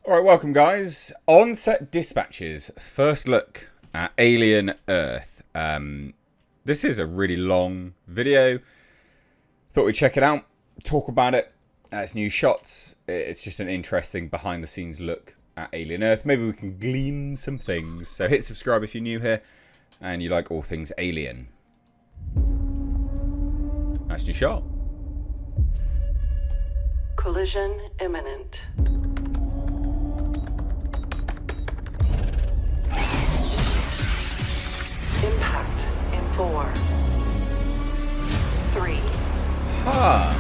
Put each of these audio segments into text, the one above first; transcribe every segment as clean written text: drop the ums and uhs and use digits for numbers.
Alright, welcome guys. On-set dispatches. First look at Alien Earth. This is a really long video. Thought we'd check it out, talk about it. It's new shots. It's just an interesting behind-the-scenes look at Alien Earth. Maybe we can glean some things. So hit subscribe if you're new here and you like all things alien. Nice new shot. Collision imminent. Impact in 4, 3, Ha!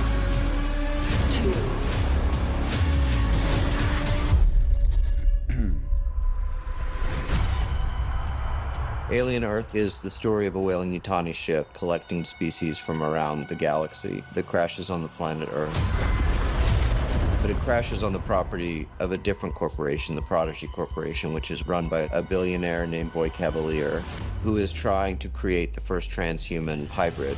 2. Alien Earth is the story of a whaling Yutani ship collecting species from around the galaxy that crashes on the planet Earth. But it crashes on the property of a different corporation, the Prodigy Corporation, which is run by a billionaire named Boy Cavalier, who is trying to create the first transhuman hybrid.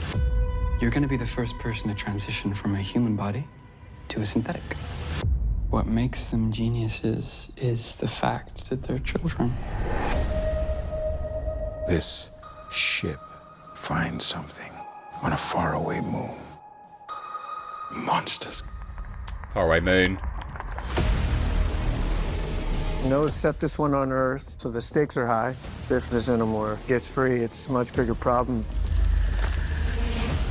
You're gonna be the first person to transition from a human body to a synthetic. What makes them geniuses is the fact that they're children. This ship finds something on a faraway moon. Monsters. Faraway moon. Noah set this one on Earth, so the stakes are high. If the Xenomorph gets free, it's a much bigger problem.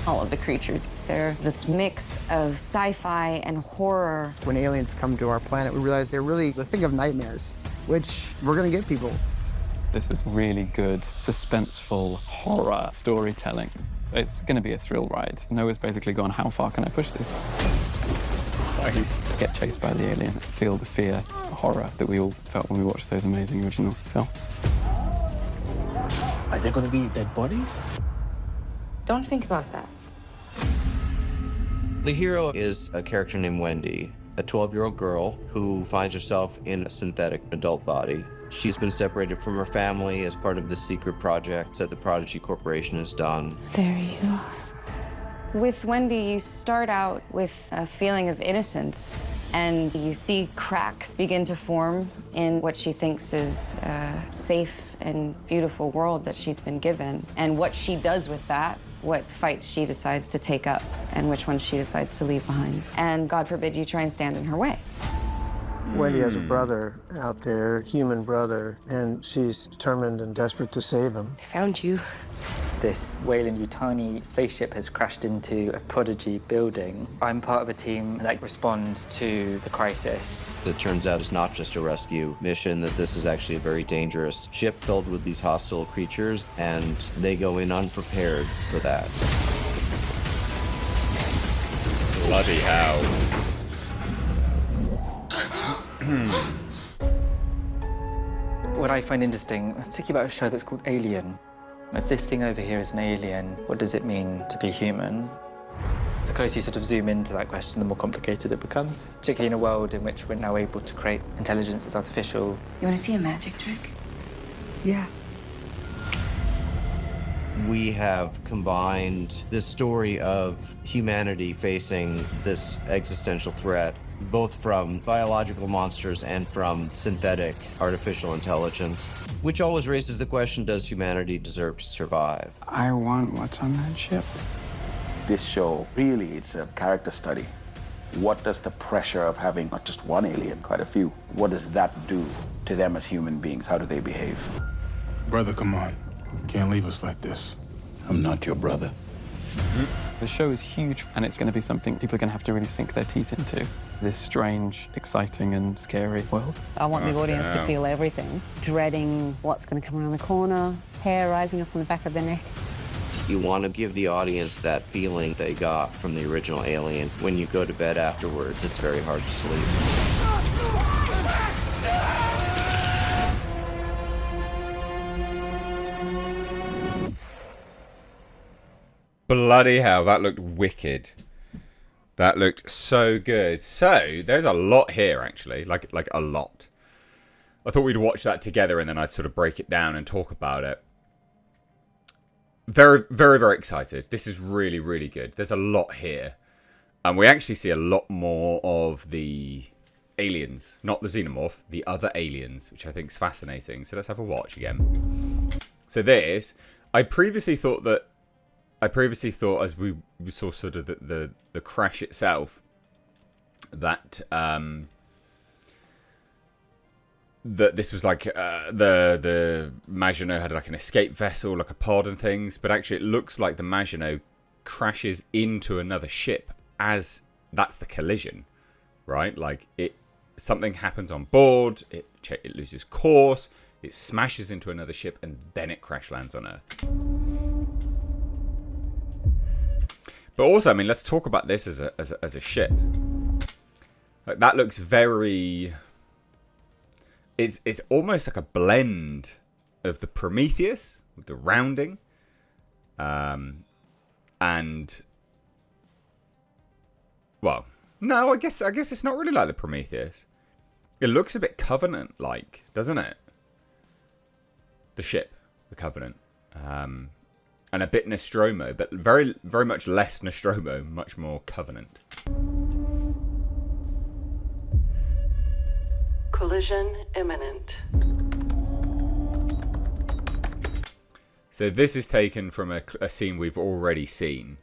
All of the creatures, they're this mix of sci-fi and horror. When aliens come to our planet, we realize they're really the thing of nightmares, which we're gonna give people. This is really good, suspenseful horror storytelling. It's gonna be a thrill ride. Noah's basically gone, how far can I push this? Nice. Get chased by the alien, feel the fear, the horror that we all felt when we watched those amazing original films. Are there gonna be dead bodies? Don't think about that. The hero is a character named Wendy, a 12-year-old girl who finds herself in a synthetic adult body. She's been separated from her family as part of the secret project that the Prodigy Corporation has done. There you are. With Wendy, you start out with a feeling of innocence, and you see cracks begin to form in what she thinks is a safe and beautiful world that she's been given. And what she does with that, what fight she decides to take up, and which one she decides to leave behind. And God forbid you try and stand in her way. Wendy has a brother out there, human brother, and she's determined and desperate to save him. I found you. This whaling Yutani spaceship has crashed into a Prodigy building. I'm part of a team that responds to the crisis. It turns out it's not just a rescue mission, that this is actually a very dangerous ship filled with these hostile creatures, and they go in unprepared for that. Bloody hell. What I find interesting, particularly about a show that's called Alien, if this thing over here is an alien, what does it mean to be human? The closer you sort of zoom into that question, the more complicated it becomes, particularly in a world in which we're now able to create intelligence that's artificial. You want to see a magic trick? Yeah. We have combined this story of humanity facing this existential threat, both from biological monsters and from synthetic artificial intelligence, which always raises the question, does humanity deserve to survive? I want what's on that ship. This show, really, it's a character study. What does the pressure of having not just one alien, quite a few, what does that do to them as human beings? How do they behave? Brother, come on. You can't leave us like this. I'm not your brother. The show is huge, and it's gonna be something people are gonna have to really sink their teeth into. This strange, exciting, and scary world. I want the audience to feel everything, dreading what's going to come around the corner, hair rising up on the back of their neck. You want to give the audience that feeling they got from the original Alien. When you go to bed afterwards, it's very hard to sleep. Bloody hell, that looked wicked. That looked so good. So, there's a lot here, actually. Like a lot. I thought we'd watch that together and then I'd sort of break it down and talk about it. Very, very, very excited. This is really, really good. There's a lot here. And we actually see a lot more of the aliens. Not the xenomorph, the other aliens, which I think is fascinating. So let's have a watch again. So this, I previously thought, as we saw sort of the crash itself, that that this was like the Maginot had like an escape vessel, like a pod and things, but actually it looks like the Maginot crashes into another ship as that's the collision, right? Like something happens on board, it loses course, it smashes into another ship, and then it crash lands on Earth. But also, I mean, let's talk about this as a ship. Like, that looks very... It's almost like a blend of the Prometheus with the rounding, and well, no, I guess it's not really like the Prometheus. It looks a bit Covenant-like, doesn't it? The ship, the Covenant, and a bit Nostromo, but very, very much less Nostromo, much more Covenant. Collision imminent. So this is taken from a scene we've already seen,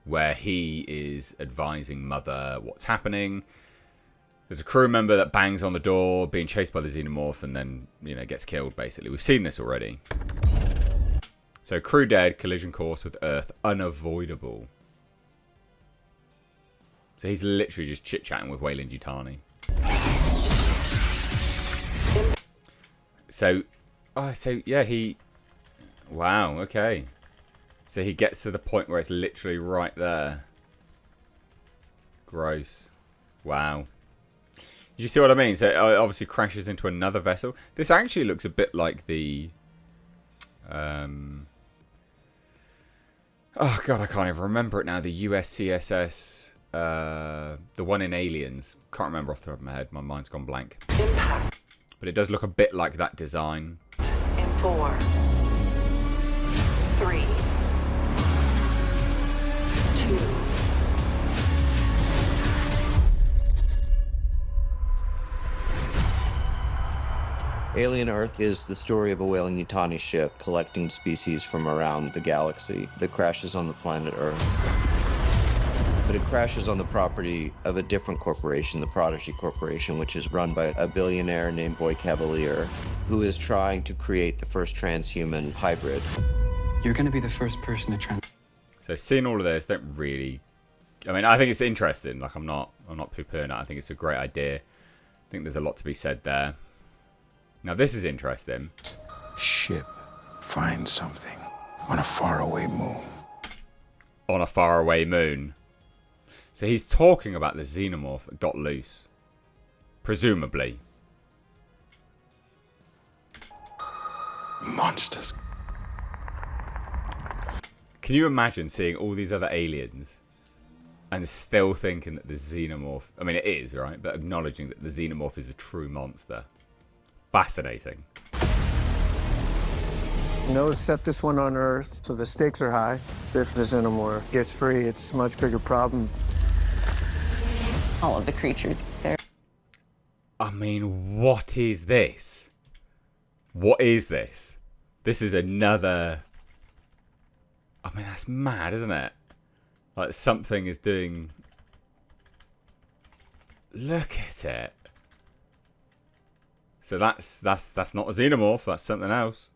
where he is advising Mother what's happening. There's a crew member that bangs on the door, being chased by the xenomorph, and then, you know, gets killed, basically. We've seen this already. So, crew dead, collision course with Earth, unavoidable. So he's literally just chit-chatting with Weyland-Yutani. So, yeah, wow, okay. So he gets to the point where it's literally right there. Gross. Wow. You see what I mean? So it obviously crashes into another vessel. This actually looks a bit like the... oh, God, I can't even remember it now. The USCSS... the one in Aliens. Can't remember off the top of my head. My mind's gone blank. Impact But it does look a bit like that design. in 4, 3, 2. Alien Earth is the story of a Weyland-Yutani ship collecting species from around the galaxy that crashes on the planet Earth. But it crashes on the property of a different corporation, the Prodigy Corporation, which is run by a billionaire named Boy Cavalier, who is trying to create the first transhuman hybrid. You're going to be the first person to So seeing all of this, don't really... I mean, I think it's interesting. Like, I'm not poo-pooing it. I think it's a great idea. I think there's a lot to be said there. Now, this is interesting. Ship finds something on a faraway moon. On a faraway moon. So he's talking about the xenomorph that got loose. Presumably. Monsters. Can you imagine seeing all these other aliens and still thinking that the xenomorph... I mean, it is, right? But acknowledging that the xenomorph is the true monster. Fascinating. Noah set this one on Earth, so the stakes are high. If the xenomorph gets free, it's a much bigger problem. All of the creatures there. I mean, what is this? What is this? This is another... I mean, that's mad, isn't it? Like, something is doing... Look at it. So that's not a xenomorph, that's something else.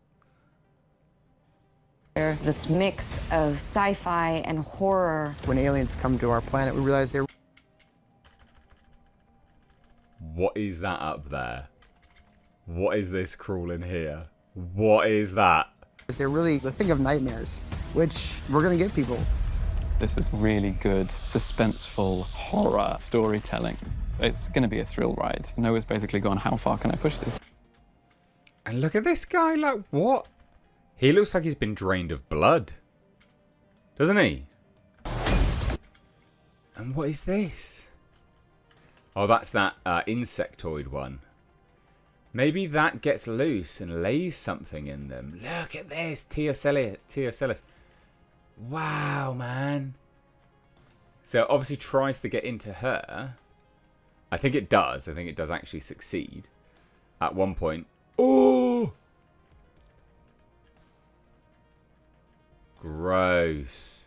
This mix of sci-fi and horror. When aliens come to our planet, we realize they're... What is that up there? What is this crawling here? What is that? They're really the thing of nightmares, which we're going to get people. This is really good, suspenseful horror storytelling. It's going to be a thrill ride. Noah's basically gone, how far can I push this? And look at this guy, like, what? He looks like he's been drained of blood. Doesn't he? And what is this? Oh, that's that insectoid one. Maybe that gets loose and lays something in them. Look at this, Teocellus. Wow, man. So obviously tries to get into her. I think it does. I think it does actually succeed at one point. Oh! Gross.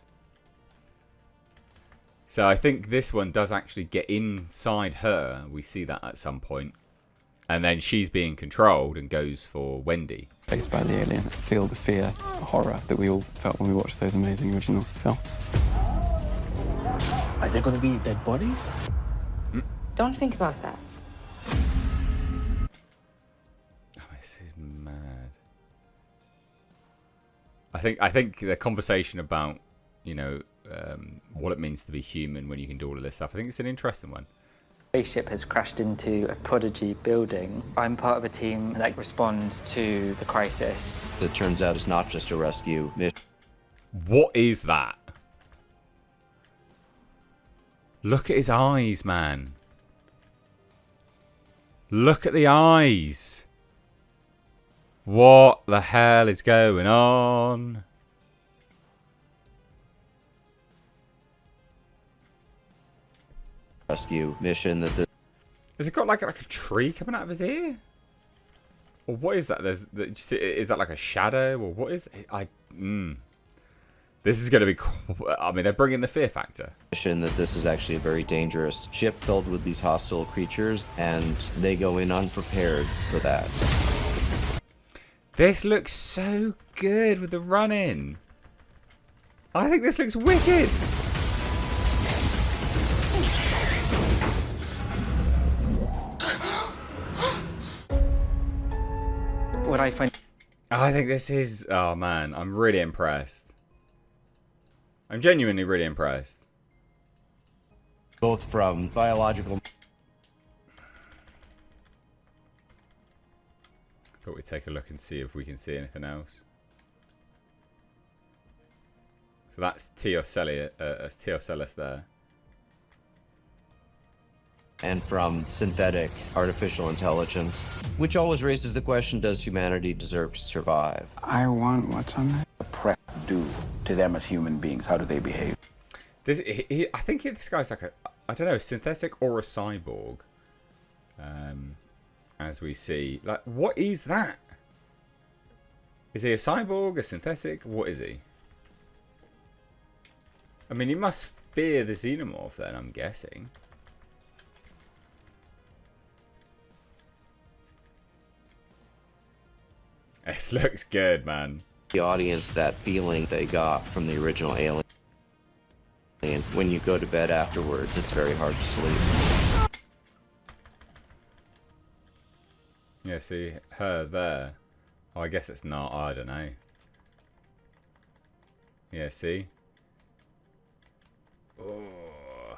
So I think this one does actually get inside her. We see that at some point. And then she's being controlled and goes for Wendy. Faced by the alien, feel the fear, horror that we all felt when we watched those amazing original films. Are there going to be dead bodies? Don't think about that. Oh, this is mad. I think the conversation about, you know, what it means to be human when you can do all of this stuff, I think it's an interesting one. Spaceship has crashed into a Prodigy building. I'm part of a team that responds to the crisis. It turns out it's not just a rescue mission. What is that? Look at his eyes, man. Look at the eyes. What the hell is going on? Rescue mission that the... Has it got like a tree coming out of his ear? Or what is that? Is that like a shadow? Or what is it? This is going to be... I mean, they're bringing the fear factor. Mission that this is actually a very dangerous ship filled with these hostile creatures, and they go in unprepared for that. This looks so good with the run-in. I think this looks wicked. What I find... I think this is... Oh, man. I'm really impressed. I'm genuinely really impressed. Both from biological... Thought we'd take a look and see if we can see anything else. So that's Teocellus there. And from synthetic artificial intelligence, which always raises the question, does humanity deserve to survive? I want what's on that. The press do to them as human beings? How do they behave? I think this guy's like I don't know, a synthetic or a cyborg. As we see, like, what is that? Is he a cyborg, a synthetic? What is he? I mean, he must fear the xenomorph then, I'm guessing. This looks good, man. The audience, that feeling they got from the original Alien. And when you go to bed afterwards, it's very hard to sleep. Yeah, see her there. Oh, I guess it's not. I don't know. Yeah, see? Oh.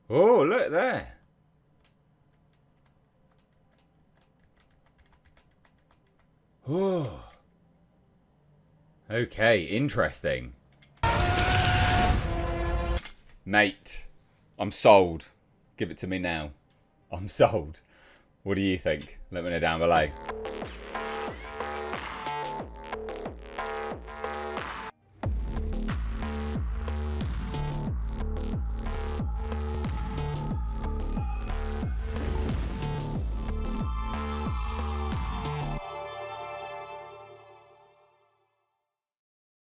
Oh, look there. Oh. Okay, interesting. Mate, I'm sold. Give it to me now. I'm sold. What do you think? Let me know down below.